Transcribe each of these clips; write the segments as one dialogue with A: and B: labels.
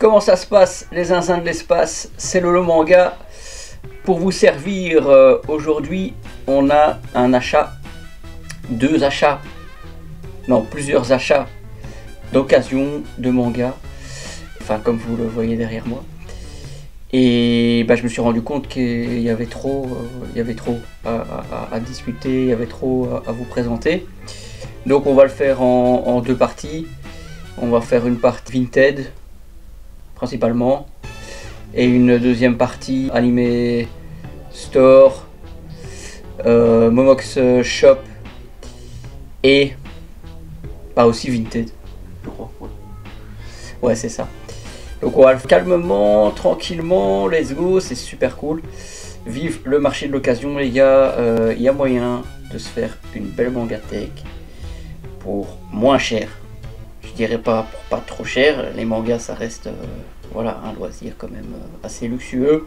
A: comment ça se passe, les zinzins de l'espace? C'est Lolo Manga. Pour vous servir aujourd'hui, on a un achat, plusieurs achats d'occasion de manga. Enfin, comme vous le voyez derrière moi. Et je me suis rendu compte qu'il y avait trop, à discuter, il y avait trop à vous présenter. Donc on va le faire en deux parties. On va faire une partie Vinted, principalement, et une deuxième partie Anime Store, Momox Shop, et aussi Vinted, je crois. Ouais, c'est ça. Donc on va le faire calmement, tranquillement, let's go, c'est super cool. Vive le marché de l'occasion les gars, il y a moyen de se faire une belle mangathèque pour moins cher. Je dirais pas pour pas trop cher, les mangas ça reste voilà, un loisir quand même assez luxueux.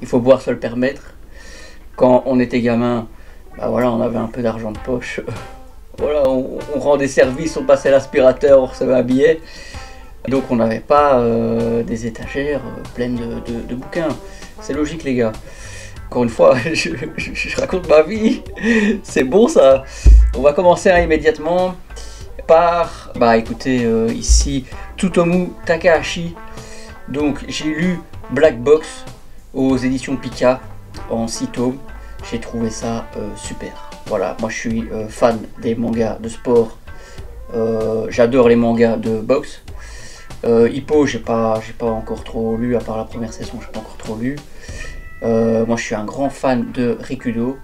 A: Il faut pouvoir se le permettre. Quand on était gamin, voilà, on avait un peu d'argent de poche. Voilà, on rendait service, on passait l'aspirateur, on recevait un billet. Donc on n'avait pas des étagères pleines de bouquins. C'est logique les gars. Encore une fois, je raconte ma vie. C'est bon ça. On va commencer immédiatement par, écoutez, ici, Tsutomu Takahashi. Donc j'ai lu Black Box aux éditions Pika en 6 tomes. J'ai trouvé ça super. Voilà, moi je suis fan des mangas de sport. J'adore les mangas de boxe. Hippo, j'ai pas encore trop lu, à part la première saison, j'ai pas encore trop lu. Moi je suis un grand fan de Rikudo.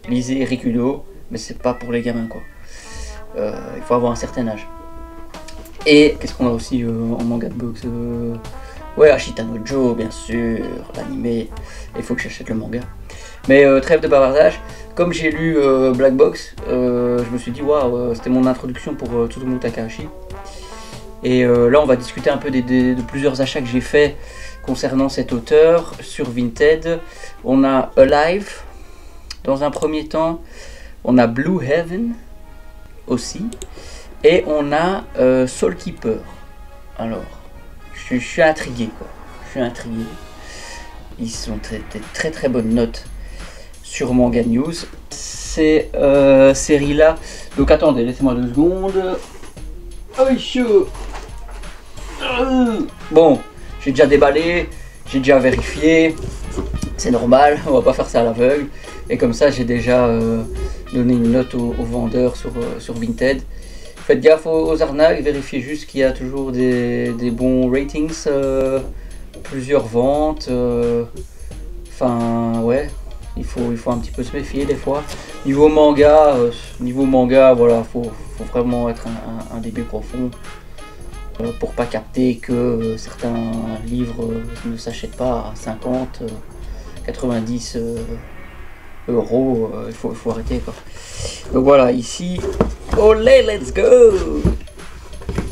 A: Lisez Rikudo, mais c'est pas pour les gamins quoi. Il faut avoir un certain âge. Et qu'est-ce qu'on a aussi en manga de boxe? Ouais, Ashita no Joe, bien sûr, l'animé. Il faut que j'achète le manga. Mais trêve de bavardage. Comme j'ai lu Black Box, je me suis dit waouh, c'était mon introduction pour Tsutomu Takahashi. Et là, on va discuter un peu de plusieurs achats que j'ai fait concernant cet auteur sur Vinted. On a Alive dans un premier temps, on a Blue Heaven aussi, et on a Soul Keeper. Alors, je suis intrigué quoi. Je suis intrigué. Ils sont très très bonnes notes sur Manga News. Ces séries là. Donc attendez, laissez-moi 2 secondes. Oh chaud. Bon, j'ai déjà déballé, j'ai déjà vérifié, c'est normal, on va pas faire ça à l'aveugle. Et comme ça, j'ai déjà donné une note aux vendeurs sur Vinted. Faites gaffe aux arnaques, vérifiez juste qu'il y a toujours des bons ratings, plusieurs ventes. Enfin, ouais, il faut un petit peu se méfier des fois. Niveau manga, voilà, faut vraiment être un début profond. Pour pas capter que certains livres ne s'achètent pas à 50, 90 euros, il faut arrêter quoi. Donc voilà, ici, olé, let's go.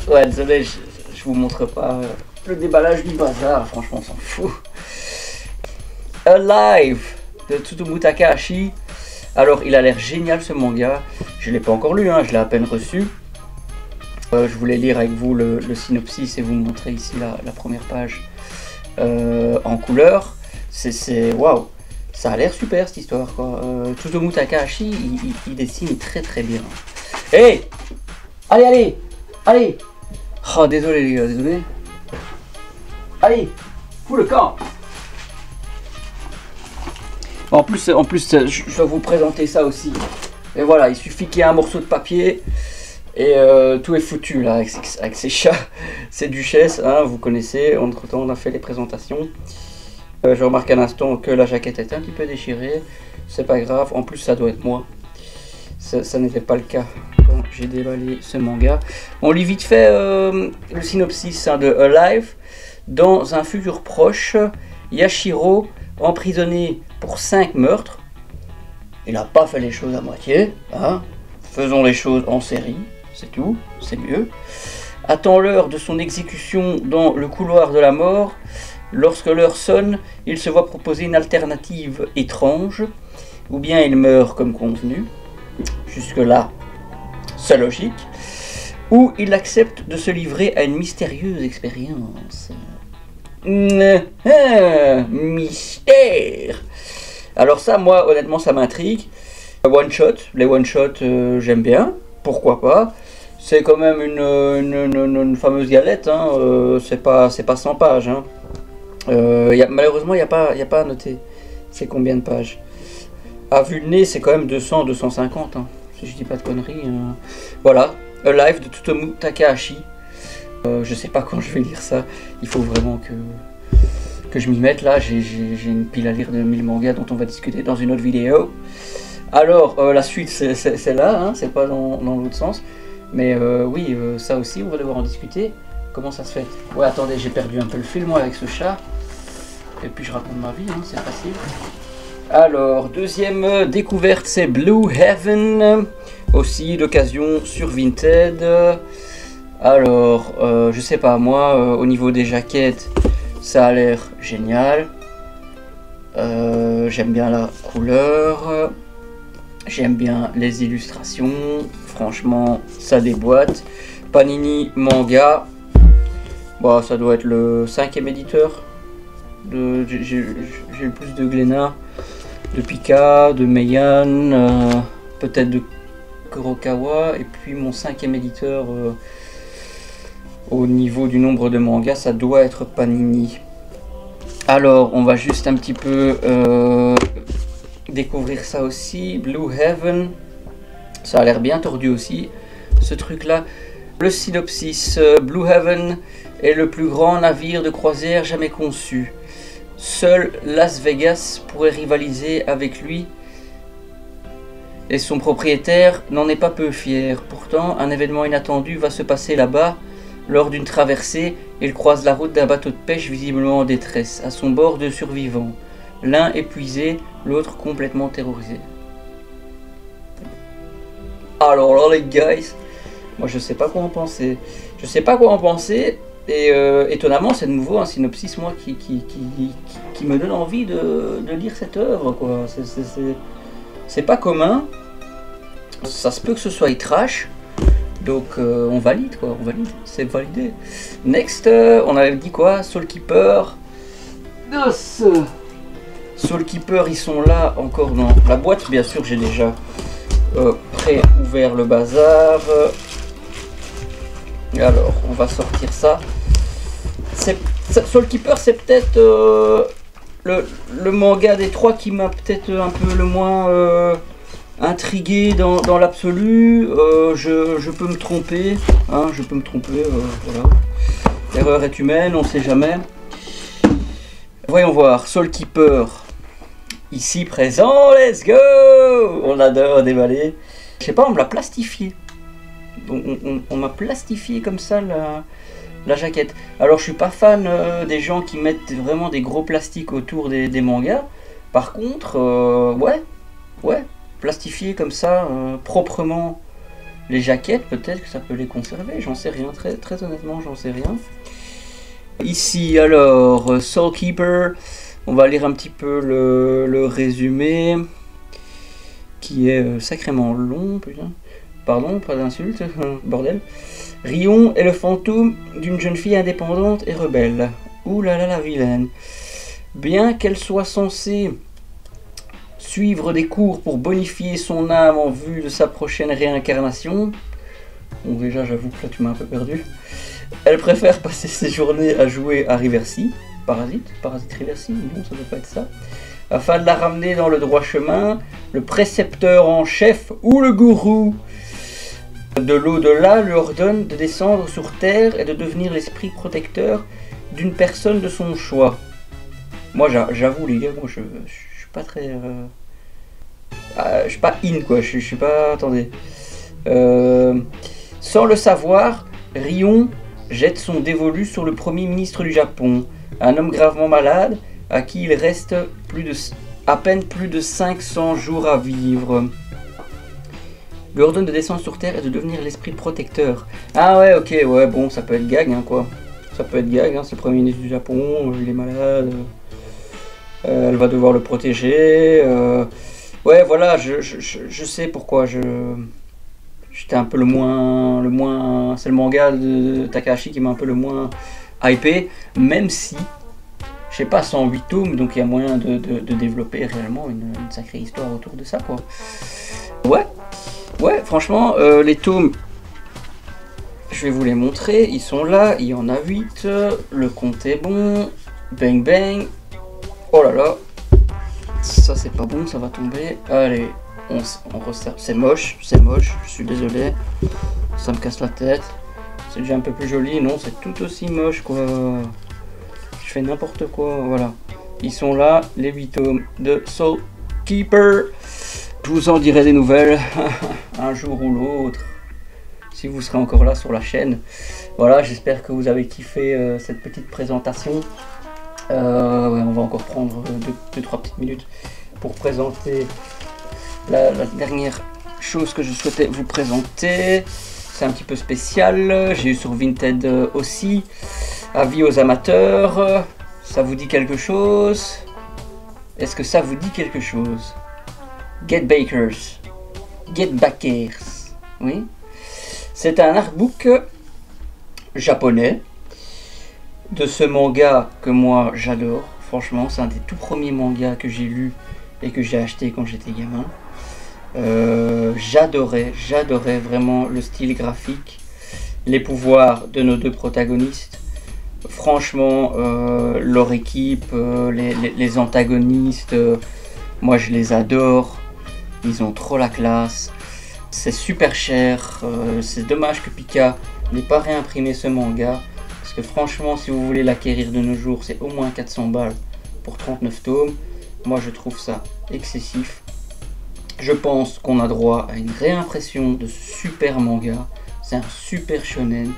A: Ouais, désolé, je vous montre pas le déballage du bazar, franchement on s'en fout. Alive de Tsutomu Takahashi. Alors il a l'air génial ce manga, je l'ai pas encore lu, hein, je l'ai à peine reçu. Je voulais lire avec vous le synopsis et vous montrer ici la première page en couleur. C'est waouh, ça a l'air super cette histoire quoi. Tsutomu Takahashi, il dessine très très bien. Hey, allez. Oh désolé les gars, désolé. Allez, fous le camp. En plus, je vais vous présenter ça aussi. Et voilà, il suffit qu'il y ait un morceau de papier. Et tout est foutu là avec ces chats, ces duchesses, hein, vous connaissez. Entre temps, on a fait les présentations. Je remarque à l'instant que la jaquette est un petit peu déchirée. C'est pas grave, en plus, ça doit être moi. Ça n'était pas le cas quand j'ai déballé ce manga. On lit vite fait le synopsis hein, de Alive. Dans un futur proche, Yashiro, emprisonné pour 5 meurtres, il n'a pas fait les choses à moitié, hein. Faisons les choses en série. C'est tout, c'est mieux. Attend l'heure de son exécution dans le couloir de la mort. Lorsque l'heure sonne, il se voit proposer une alternative étrange. Ou bien il meurt comme convenu. Jusque-là, c'est logique. où il accepte de se livrer à une mystérieuse expérience. Mystère. Alors ça, moi, honnêtement, ça m'intrigue. One shot, les one shot, j'aime bien. Pourquoi pas? C'est quand même une fameuse galette. Hein. C'est pas 100 pages. Hein. Malheureusement, il n'y a pas à noter. C'est combien de pages? À vue de nez, c'est quand même 200-250. Hein. Si je dis pas de conneries. Voilà, A Life de Tsutomu Takahashi. Je sais pas quand je vais lire ça. Il faut vraiment que je m'y mette là. J'ai une pile à lire de 1000 mangas dont on va discuter dans une autre vidéo. Alors, la suite, c'est là, hein, c'est pas dans l'autre sens. Mais oui, ça aussi, on va devoir en discuter. Comment ça se fait? Ouais, attendez, j'ai perdu un peu le fil, moi, avec ce chat. Et puis, je raconte ma vie, hein, c'est facile. Alors, deuxième découverte, c'est Blue Heaven. Aussi, d'occasion sur Vinted. Alors, je sais pas, moi, au niveau des jaquettes, ça a l'air génial. J'aime bien la couleur. J'aime bien les illustrations. Franchement, ça déboîte. Panini Manga. Bon, ça doit être le 5e éditeur. J'ai le plus de Glénat, de Pika, de Meian, peut-être de Kurokawa. Et puis mon 5e éditeur au niveau du nombre de mangas, ça doit être Panini. Alors, on va juste un petit peu découvrir ça aussi. Blue Heaven. Ça a l'air bien tordu aussi, ce truc-là. Le synopsis. Blue Heaven est le plus grand navire de croisière jamais conçu. Seul Las Vegas pourrait rivaliser avec lui et son propriétaire n'en est pas peu fier. Pourtant, un événement inattendu va se passer là-bas. Lors d'une traversée, il croise la route d'un bateau de pêche visiblement en détresse. À son bord, 2 survivants. L'un épuisé, l'autre complètement terrorisé. Alors là les guys, moi je sais pas quoi en penser. Je sais pas quoi en penser. Et étonnamment, c'est de nouveau un synopsis moi qui me donne envie de lire cette œuvre quoi. C'est pas commun. Ça se peut que ce soit trash. Donc on valide quoi, on valide, c'est validé. Next, on avait dit quoi? Soul Keeper. Soul Keeper, ils sont là encore dans la boîte. Bien sûr, j'ai déjà pré-ouvert le bazar. Alors, on va sortir ça. Soul Keeper, c'est peut-être le manga des 3 qui m'a peut-être un peu le moins intrigué dans l'absolu. Je peux me tromper, hein, voilà. L'erreur est humaine, on sait jamais. Voyons voir, Soul Keeper, ici présent, let's go. On adore déballer. Je sais pas, on me l'a plastifié. On m'a plastifié comme ça la jaquette. Alors je suis pas fan des gens qui mettent vraiment des gros plastiques autour des mangas. Par contre, ouais. Plastifier comme ça, proprement les jaquettes, peut-être que ça peut les conserver, j'en sais rien, très honnêtement, j'en sais rien. Ici, alors, Soul Keeper, on va lire un petit peu le résumé, qui est sacrément long, putain. Pardon, pas d'insulte, bordel. Rion est le fantôme d'une jeune fille indépendante et rebelle. Ouh là là, la vilaine. Bien qu'elle soit censée suivre des cours pour bonifier son âme en vue de sa prochaine réincarnation. Bon déjà j'avoue que là tu m'as un peu perdu. Elle préfère passer ses journées à jouer à Riversi. Parasite Riversi, non ça ne doit pas être ça. Afin de la ramener dans le droit chemin, le précepteur en chef ou le gourou de l'au-delà lui ordonne de descendre sur terre et de devenir l'esprit protecteur d'une personne de son choix. Moi j'avoue les gars, moi je suis pas très... je suis pas in quoi, je suis pas... Attendez. Sans le savoir, Rion jette son dévolu sur le premier ministre du Japon, un homme gravement malade à qui il reste à peine plus de 500 jours à vivre. Lui ordonne de descendre sur terre et de devenir l'esprit protecteur. Ah ouais, ok, ouais, bon, ça peut être gag, hein, quoi. Ça peut être gag, hein, c'est le premier ministre du Japon, il est malade. Elle va devoir le protéger. Ouais, voilà, je sais pourquoi J'étais un peu le moins, c'est le manga de Takahashi qui m'a un peu le moins hypé, même si, je sais pas, 108 tomes, donc il y a moyen de développer réellement une sacrée histoire autour de ça, quoi. Ouais, franchement, les tomes, je vais vous les montrer, ils sont là, il y en a 8, le compte est bon, bang bang, oh là là, ça c'est pas bon, ça va tomber, allez, on resserre, c'est moche, je suis désolé, ça me casse la tête, c'est déjà un peu plus joli, non, c'est tout aussi moche, quoi, je fais n'importe quoi, voilà, ils sont là, les 8 tomes de Soul Keeper, je vous en dirai des nouvelles, un jour ou l'autre, si vous serez encore là sur la chaîne. Voilà, j'espère que vous avez kiffé cette petite présentation. Ouais, on va encore prendre 2-3 petites minutes pour présenter la dernière chose que je souhaitais vous présenter. C'est un petit peu spécial, j'ai eu sur Vinted aussi. Avis aux amateurs, ça vous dit quelque chose? Est-ce que ça vous dit quelque chose? Get Backers, oui. C'est un artbook japonais de ce manga que moi j'adore. Franchement, c'est un des tout premiers mangas que j'ai lu et que j'ai acheté quand j'étais gamin. J'adorais vraiment le style graphique, les pouvoirs de nos deux protagonistes. Franchement, leur équipe, les antagonistes, moi je les adore. Ils ont trop la classe. C'est super cher. C'est dommage que Pika n'ait pas réimprimé ce manga. Parce que franchement, si vous voulez l'acquérir de nos jours, c'est au moins 400 balles pour 39 tomes. Moi, je trouve ça excessif. Je pense qu'on a droit à une réimpression de ce super manga. C'est un super shonen.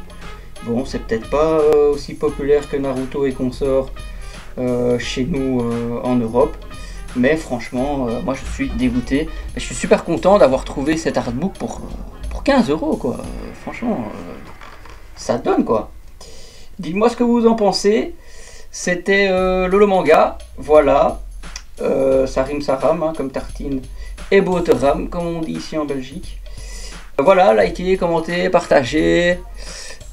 A: Bon, c'est peut-être pas aussi populaire que Naruto et consorts chez nous en Europe. Mais franchement, moi je suis dégoûté. Je suis super content d'avoir trouvé cet artbook pour 15 € quoi. Franchement, ça donne quoi. Dites-moi ce que vous en pensez. C'était Lolo Manga. Voilà. Ça rime, ça rame, hein, comme tartine et Boterham, comme on dit ici en Belgique. Voilà, likez, commentez, partagez.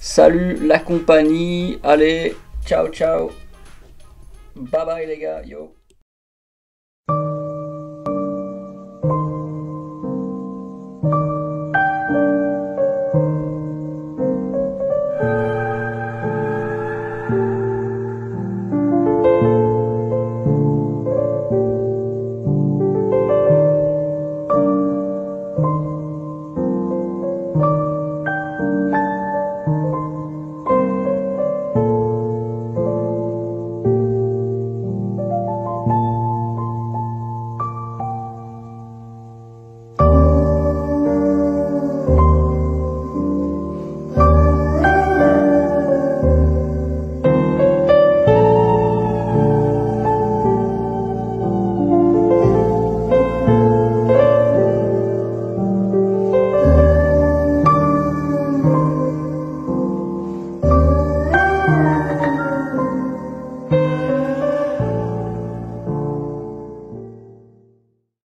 A: Salut la compagnie. Allez, ciao, ciao. Bye bye les gars. Yo.